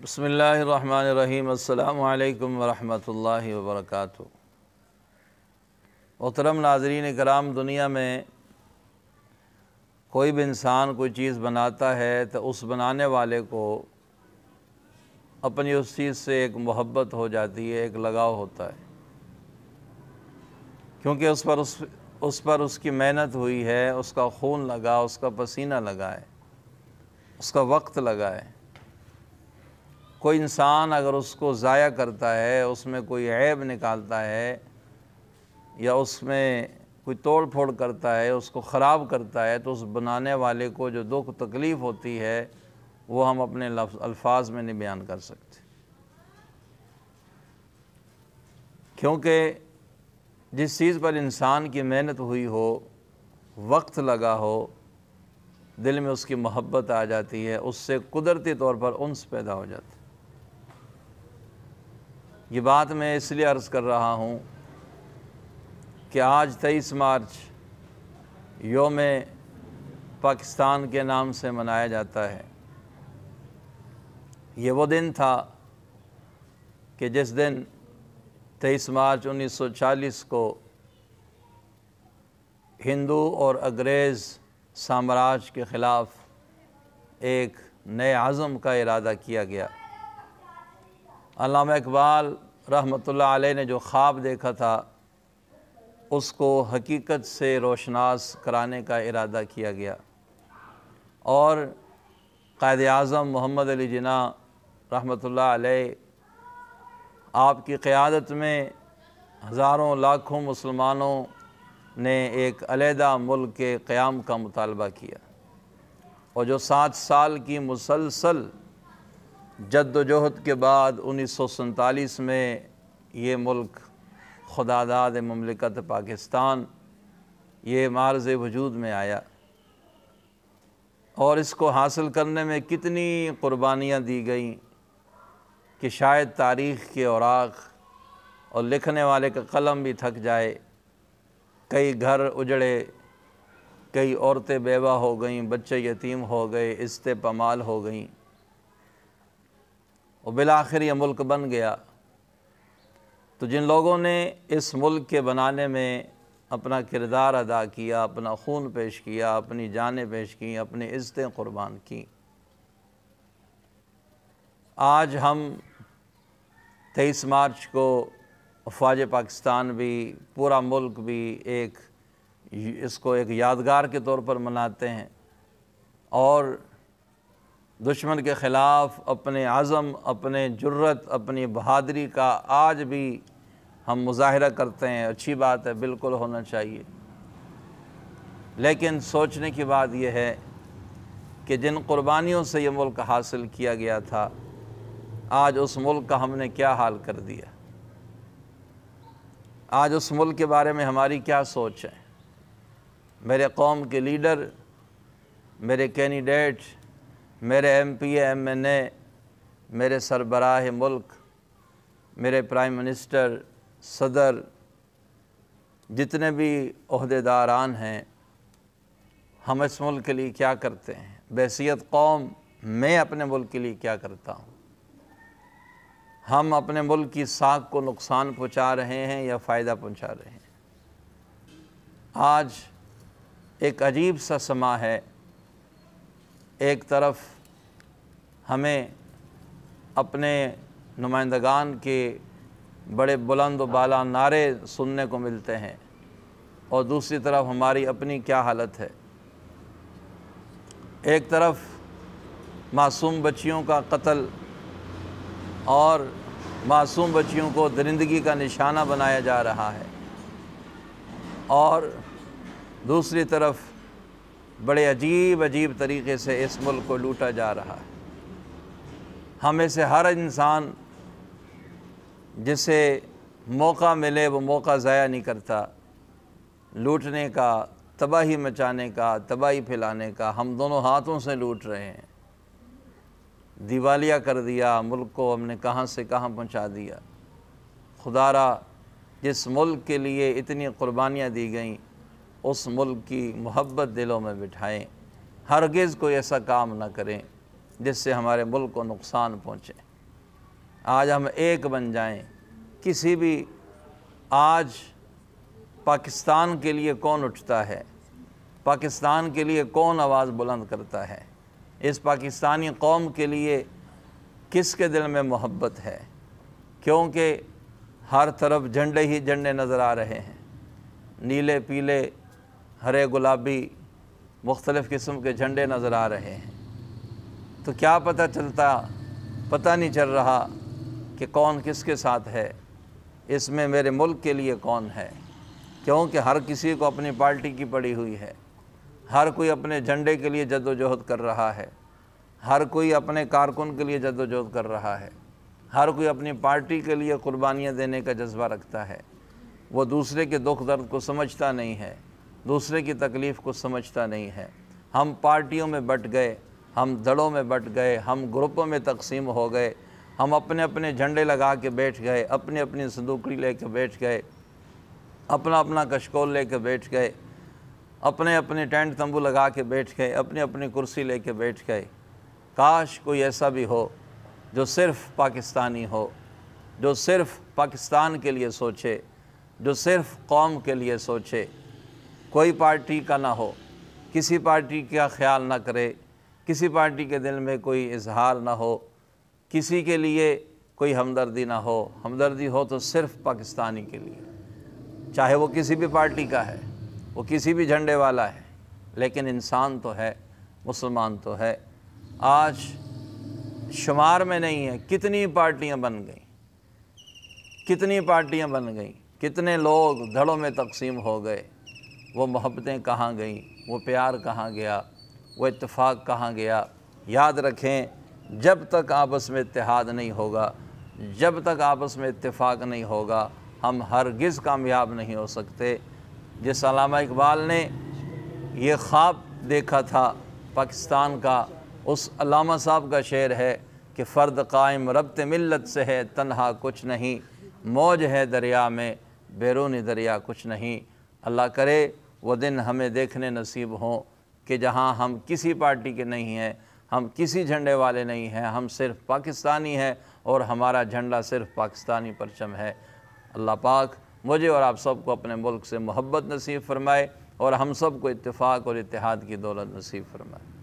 بسم اللہ الرحمن الرحیم۔ السلام علیکم ورحمۃ اللہ وبرکاتہ۔ محترم ناظرین کرام، دنیا میں کوئی بھی انسان کوئی چیز بناتا ہے تو اس بنانے والے کو اپنی اس چیز سے ایک محبت ہو جاتی ہے، ایک لگاؤ ہوتا ہے، کیونکہ اس پر اس کی محنت ہوئی ہے، اس کا خون لگا، اس کا پسینہ لگا ہے، اس کا وقت لگا ہے۔ کوئی انسان اگر اس کو ضائع کرتا ہے، اس میں کوئی عیب نکالتا ہے یا اس میں کوئی توڑ پھوڑ کرتا ہے، اس کو خراب کرتا ہے، تو اس بنانے والے کو جو دکھ تکلیف ہوتی ہے وہ ہم اپنے الفاظ میں نہیں بیان کر سکتے، کیونکہ جس چیز پر انسان کی محنت ہوئی ہو، وقت لگا ہو، دل میں اس کی محبت آ جاتی ہے، اس سے قدرتی طور پر انس پیدا ہو جاتا ہے۔ یہ بات میں اس لیے عرض کر رہا ہوں کہ آج 23 مارچ یوم پاکستان کے نام سے منایا جاتا ہے۔ یہ وہ دن تھا کہ جس دن 23 مارچ 1940 کو ہندو اور انگریز سامراج کے خلاف ایک نئے عزم کا ارادہ کیا گیا۔ علامہ اقبال رحمۃ اللہ علیہ نے جو خواب دیکھا تھا اس کو حقیقت سے روشناس کرانے کا ارادہ کیا گیا، اور قائد اعظم محمد علی جناح رحمۃ اللہ علیہ آپ کی قیادت میں ہزاروں لاکھوں مسلمانوں نے ایک علیحدہ ملک کے قیام کا مطالبہ کیا، اور جو 7 سال کی مسلسل جد و جہد کے بعد 1947 میں یہ ملک خداداد مملکت پاکستان یہ معرض وجود میں آیا، اور اس کو حاصل کرنے میں کتنی قربانیاں دی گئیں کہ شاید تاریخ کے اوراق اور لکھنے والے کا قلم بھی تھک جائے۔ کئی گھر اجڑے، کئی عورتیں بیوہ ہو گئیں، بچے یتیم ہو گئے، عزتیں پامال ہو گئیں، اور بالآخر یہ ملک بن گیا۔ تو جن لوگوں نے اس ملک کے بنانے میں اپنا کردار ادا کیا، اپنا خون پیش کیا، اپنی جانیں پیش کیں، اپنی عزتیں قربان کیں، آج ہم 23 مارچ کو افواج پاکستان بھی، پورا ملک بھی اس کو ایک یادگار کے طور پر مناتے ہیں، اور دشمن کے خلاف اپنے عزم، اپنے جرت، اپنی بہادری کا آج بھی ہم مظاہرہ کرتے ہیں۔ اچھی بات ہے، بالکل ہونا چاہیے، لیکن سوچنے کی بات یہ ہے کہ جن قربانیوں سے یہ ملک حاصل کیا گیا تھا، آج اس ملک کا ہم نے کیا حال کر دیا؟ آج اس ملک کے بارے میں ہماری کیا سوچ ہے؟ میرے قوم کے لیڈر، میرے کینڈیڈیٹ، میرے ایم پی ایم این اے، میرے سربراہ ملک، میرے پرائم منسٹر، صدر، جتنے بھی عہدیداران ہیں، ہم اس ملک کے لیے کیا کرتے ہیں؟ بحیثیت قوم میں اپنے ملک کے لیے کیا کرتا ہوں؟ ہم اپنے ملک کی ساکھ کو نقصان پہنچا رہے ہیں یا فائدہ پہنچا رہے ہیں؟ آج ایک عجیب سا سما ہے، ایک طرف ہمیں اپنے نمائندگان کے بڑے بلند و بالا نعرے سننے کو ملتے ہیں، اور دوسری طرف ہماری اپنی کیا حالت ہے۔ ایک طرف معصوم بچیوں کا قتل اور معصوم بچیوں کو درندگی کا نشانہ بنایا جا رہا ہے، اور دوسری طرف بڑے عجیب طریقے سے اس ملک کو لوٹا جا رہا ہے۔ ہم میں سے ہر انسان جسے موقع ملے وہ موقع ضائع نہیں کرتا، لوٹنے کا، تباہی مچانے کا، تباہی پھیلانے کا۔ ہم دونوں ہاتھوں سے لوٹ رہے ہیں، دیوالیہ کر دیا ملک کو، ہم نے کہاں سے کہاں پہنچا دیا۔ خدا را جس ملک کے لیے اتنی قربانیاں دی گئیں، اس ملک کی محبت دلوں میں بٹھائیں، ہرگز کوئی ایسا کام نہ کریں جس سے ہمارے ملک کو نقصان پہنچے۔ آج ہم ایک بن جائیں۔ کسی بھی آج پاکستان کے لیے کون اٹھتا ہے؟ پاکستان کے لیے کون آواز بلند کرتا ہے؟ اس پاکستانی قوم کے لیے کس کے دل میں محبت ہے؟ کیونکہ ہر طرف جھنڈے ہی جھنڈے نظر آ رہے ہیں، نیلے پیلے ہرے گلابی مختلف قسم کے جھنڈے نظر آ رہے ہیں، تو کیا پتہ نہیں چل رہا کہ کون کس کے ساتھ ہے، اس میں میرے ملک کے لیے کون ہے؟ کیونکہ ہر کسی کو اپنی پارٹی کی پڑی ہوئی ہے، ہر کوئی اپنے جھنڈے کے لیے جد و جہد کر رہا ہے، ہر کوئی اپنے کارکن کے لیے جد و جہد کر رہا ہے، ہر کوئی اپنی پارٹی کے لیے قربانیاں دینے کا جذبہ رکھتا ہے۔ وہ دوسرے کے دکھ درد کو سمجھتا نہیں ہے، دوسرے کی تکلیف کو سمجھتا نہیں ہے۔ ہم پارٹیوں میں بٹ گئے، ہم دڑوں میں بٹ گئے، ہم گروپوں میں تقسیم ہو گئے، ہم اپنے اپنے جھنڈے لگا کے بیٹھ گئے، اپنی اپنی صندوقڑی لے کے بیٹھ گئے، اپنا اپنا کشکول لے کے بیٹھ گئے، اپنے اپنے ٹینٹ تمبو لگا کے بیٹھ گئے، اپنی اپنی کرسی لے کے بیٹھ گئے۔ کاش کوئی ایسا بھی ہو جو صرف پاکستانی ہو، جو صرف پاکستان کے لیے سوچے، جو صرف قوم کے لیے سوچے، کوئی پارٹی کا نہ ہو، کسی پارٹی کا خیال نہ کرے، کسی پارٹی کے دل میں کوئی اظہار نہ ہو، کسی کے لیے کوئی ہمدردی نہ ہو، ہمدردی ہو تو صرف پاکستانی کے لیے، چاہے وہ کسی بھی پارٹی کا ہے، وہ کسی بھی جھنڈے والا ہے، لیکن انسان تو ہے، مسلمان تو ہے۔ آج شمار میں نہیں ہے کتنی پارٹیاں بن گئیں، کتنی پارٹیاں بن گئیں، کتنے لوگ دھڑوں میں تقسیم ہو گئے۔ وہ محبتیں کہاں گئیں، وہ پیار کہاں گیا، وہ اتفاق کہاں گیا؟ یاد رکھیں، جب تک آپس میں اتحاد نہیں ہوگا، جب تک آپس میں اتفاق نہیں ہوگا، ہم ہرگز کامیاب نہیں ہو سکتے۔ جس علامہ اقبال نے یہ خواب دیکھا تھا پاکستان کا، اس علامہ صاحب کا شعر ہے کہ فرد قائم ربط ملت سے ہے، تنہا کچھ نہیں، موج ہے دریا میں، بیرونی دریا کچھ نہیں۔ اللہ کرے وہ دن ہمیں دیکھنے نصیب ہوں کہ جہاں ہم کسی پارٹی کے نہیں ہیں، ہم کسی جھنڈے والے نہیں ہیں، ہم صرف پاکستانی ہیں اور ہمارا جھنڈا صرف پاکستانی پرچم ہے۔ اللہ پاک مجھے اور آپ سب کو اپنے ملک سے محبت نصیب فرمائے اور ہم سب کو اتفاق اور اتحاد کی دولت نصیب فرمائے۔